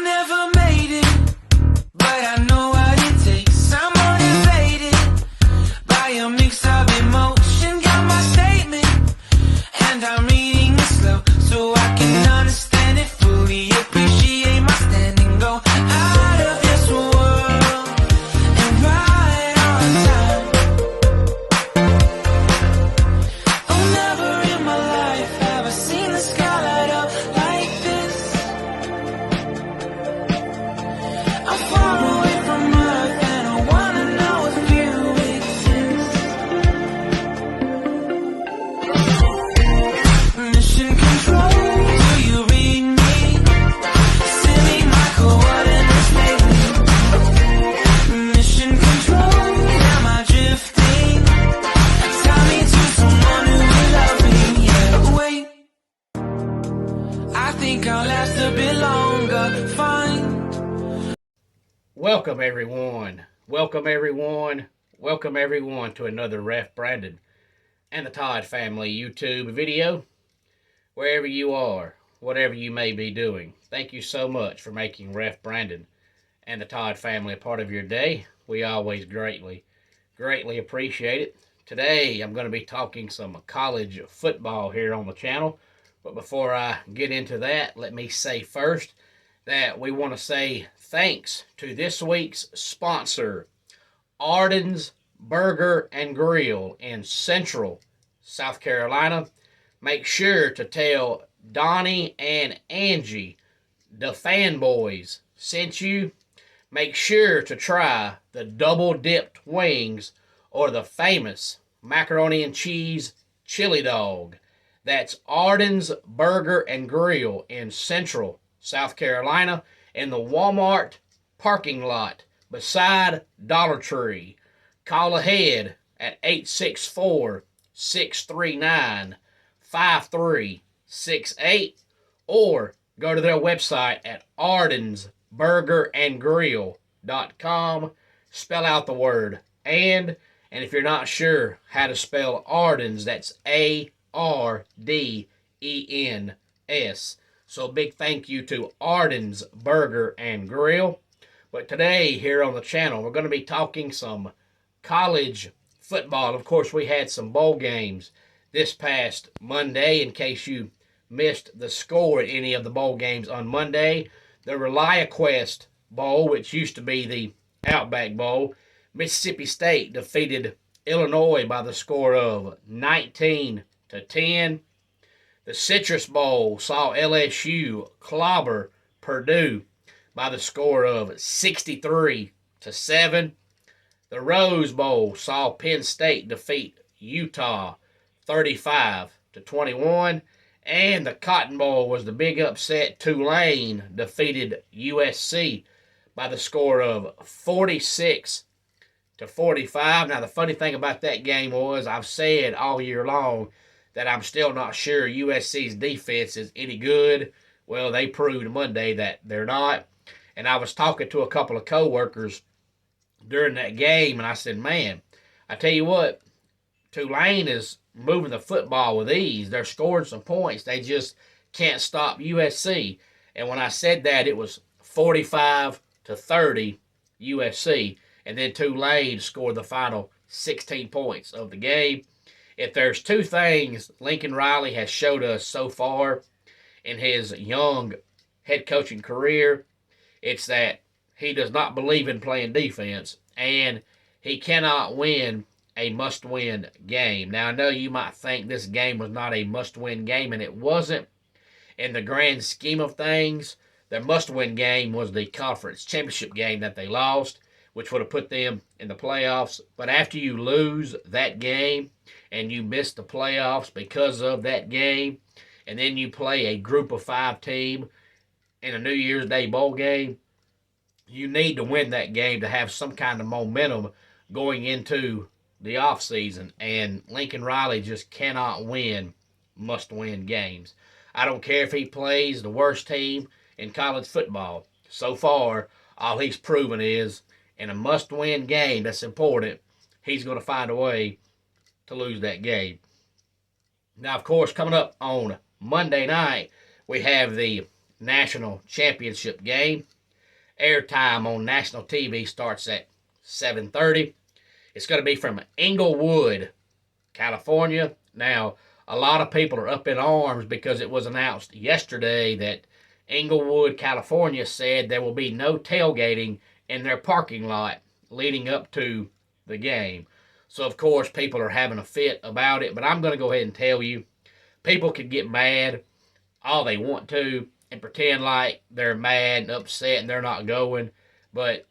never made it, but I know what it takes. I'm motivated by a mix of emotion. Got my statement, and I'm reading it slow so I can understand it fully. Appreciate my standing, go out of this world and right on time. Oh, never in my life have I seen the sky light up like this. I'm far away from Earth and I wanna know if you exist. Mission control, do you read me? Send me my coordinates lately. Mission control, am I drifting? Tie me to someone who will love me, yeah. Wait, I think I'll last a bit longer. Fine. Welcome everyone. Welcome everyone to another Ref Brandon and the Todd Family YouTube video. Wherever you are, whatever you may be doing, thank you so much for making Ref Brandon and the Todd Family a part of your day. We always greatly appreciate it. Today I'm going to be talking some college football here on the channel. But before I get into that, let me say first that we want to say thanks to this week's sponsor, Arden's Burger and Grill in Central South Carolina. Make sure to tell Donnie and Angie, the fanboys, sent you. Make sure to try the double-dipped wings or the famous macaroni and cheese chili dog. That's Arden's Burger and Grill in Central South Carolina in the Walmart parking lot beside Dollar Tree. Call ahead at 864-639-5368 or go to their website at ardensburgerandgrill.com. Spell out the word and if you're not sure how to spell Ardens, that's A-R-D-E-N-S. So big thank you to Arden's Burger and Grill. But today here on the channel, we're going to be talking some college football. Of course, we had some bowl games this past Monday. In case you missed the score at any of the bowl games on Monday, the ReliaQuest Bowl, which used to be the Outback Bowl, Mississippi State defeated Illinois by the score of 19-10. The Citrus Bowl saw LSU clobber Purdue by the score of 63-7. The Rose Bowl saw Penn State defeat Utah 35-21. And the Cotton Bowl was the big upset. Tulane defeated USC by the score of 46-45. Now, the funny thing about that game was I've said all year long that I'm still not sure USC's defense is any good. Well, they proved Monday that they're not. And I was talking to a couple of coworkers during that game, and I said, man, I tell you what, Tulane is moving the football with ease. They're scoring some points. They just can't stop USC. And when I said that, it was 45-30 USC. And then Tulane scored the final 16 points of the game. If there's two things Lincoln Riley has showed us so far in his young head coaching career, it's that he does not believe in playing defense, and he cannot win a must-win game. Now, I know you might think this game was not a must-win game, and it wasn't. In the grand scheme of things, their must-win game was the conference championship game that they lost, which would have put them in the playoffs. But after you lose that game and you miss the playoffs because of that game, and then you play a group of 5 team in a New Year's Day bowl game, you need to win that game to have some kind of momentum going into the offseason. And Lincoln Riley just cannot win must-win games. I don't care if he plays the worst team in college football. So far, all he's proven is in a must-win game that's important, he's going to find a way to lose that game. Now, of course, coming up on Monday night, we have the national championship game. airtime on national TV starts at 7:30. It's going to be from Inglewood, California. Now, a lot of people are up in arms because it was announced yesterday that Inglewood, California said there will be no tailgating in their parking lot leading up to the game. So, of course, people are having a fit about it, but I'm going to go ahead and tell you people can get mad all they want to and pretend like they're mad and upset and they're not going. But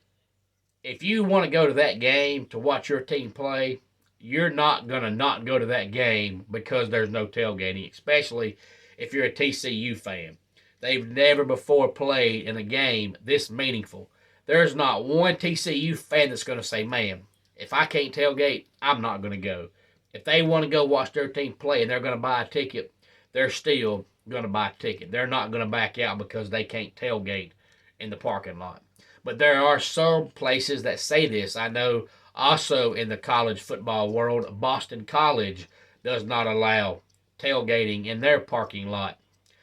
if you want to go to that game to watch your team play, you're not going to not go to that game because there's no tailgating, especially if you're a TCU fan. They've never before played in a game this meaningful. There's not one TCU fan that's going to say, man, if I can't tailgate, I'm not going to go. If they want to go watch their team play and they're going to buy a ticket, they're still going to buy a ticket. They're not going to back out because they can't tailgate in the parking lot. But there are some places that say this. I know also in the college football world, Boston College does not allow tailgating in their parking lot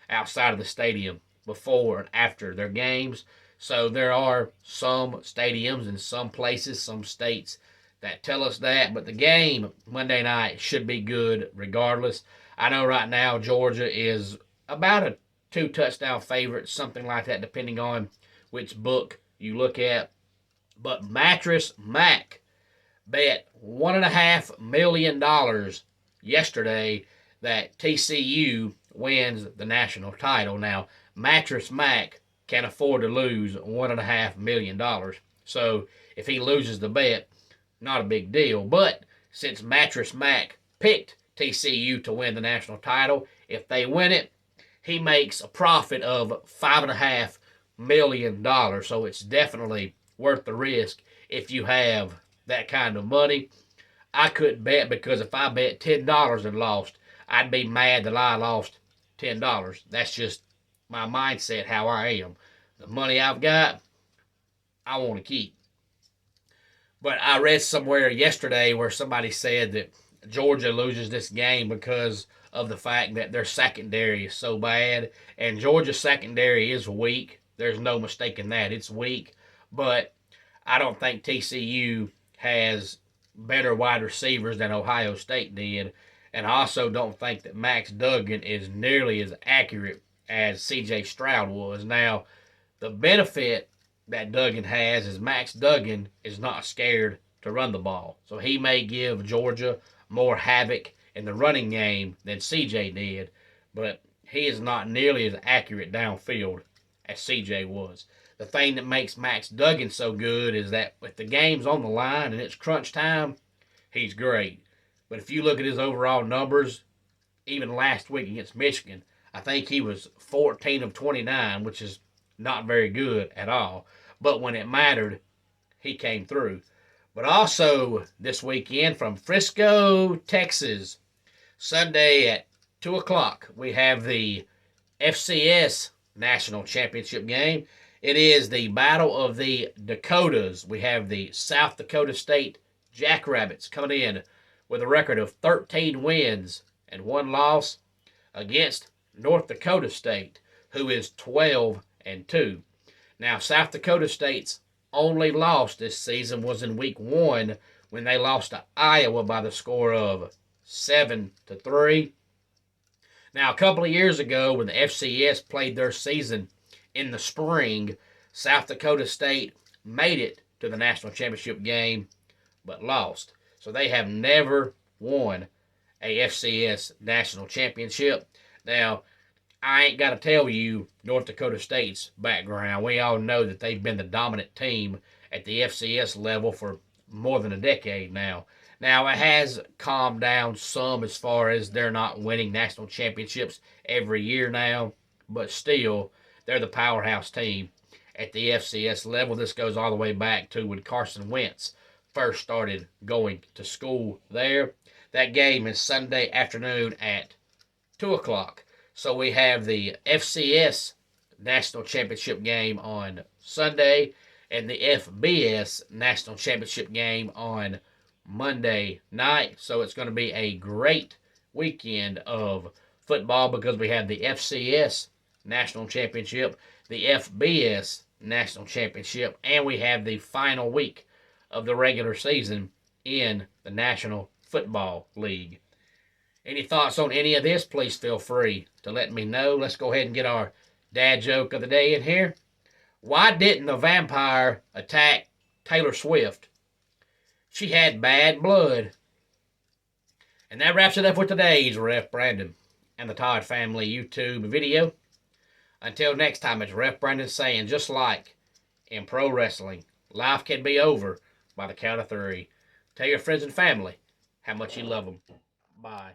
outside of the stadium before and after their games. So there are some stadiums in some places, some states that tell us that. But the game Monday night should be good regardless. I know right now Georgia is about a 2-touchdown favorite, something like that, depending on which book you look at. But Mattress Mac bet $1.5 million yesterday that TCU wins the national title. Now, Mattress Mac can afford to lose $1.5 million. So if he loses the bet, not a big deal. But since Mattress Mac picked TCU to win the national title, if they win it, he makes a profit of $5.5 million. So it's definitely worth the risk if you have that kind of money. I couldn't bet because if I bet $10 and lost, I'd be mad that I lost $10. That's just my mindset, how I am. The money I've got, I want to keep. But I read somewhere yesterday where somebody said that Georgia loses this game because of the fact that their secondary is so bad. And Georgia's secondary is weak. There's no mistaking that. It's weak. But I don't think TCU has better wide receivers than Ohio State did. And I also don't think that Max Duggan is nearly as accurate as C.J. Stroud was. Now, the benefit that Duggan has is Max Duggan is not scared to run the ball. So he may give Georgia more havoc in the running game than C.J. did, but he is not nearly as accurate downfield as C.J. was. The thing that makes Max Duggan so good is that if the game's on the line and it's crunch time, he's great. But if you look at his overall numbers, even last week against Michigan, I think he was 14 of 29, which is not very good at all. But when it mattered, he came through. But also this weekend from Frisco, Texas, Sunday at 2 o'clock, we have the FCS National Championship game. It is the Battle of the Dakotas. We have the South Dakota State Jackrabbits coming in with a record of 13 wins and 1 loss against North Dakota State, who is 12-2. Now, South Dakota State's only loss this season was in week 1 when they lost to Iowa by the score of 7-3. Now, a couple of years ago, when the FCS played their season in the spring, South Dakota State made it to the national championship game, but lost. So they have never won a FCS national championship. Now, I ain't got to tell you North Dakota State's background. We all know that they've been the dominant team at the FCS level for more than a decade now. Now, it has calmed down some as far as they're not winning national championships every year now, but still, they're the powerhouse team at the FCS level. This goes all the way back to when Carson Wentz first started going to school there. That game is Sunday afternoon at 2 o'clock. So we have the FCS National Championship game on Sunday and the FBS National Championship game on Monday night. So it's going to be a great weekend of football because we have the FCS National Championship. the FBS National Championship, and we have the final week of the regular season in the National Football League. Any thoughts on any of this, please feel free to let me know. Let's go ahead and get our dad joke of the day in here. Why didn't the vampire attack Taylor Swift? She had bad blood. And that wraps it up for today's Ref Brandon and the Todd Family YouTube video. Until next time, it's Ref Brandon saying, just like in pro wrestling, life can be over by the count of 3. Tell your friends and family how much you love them. Bye.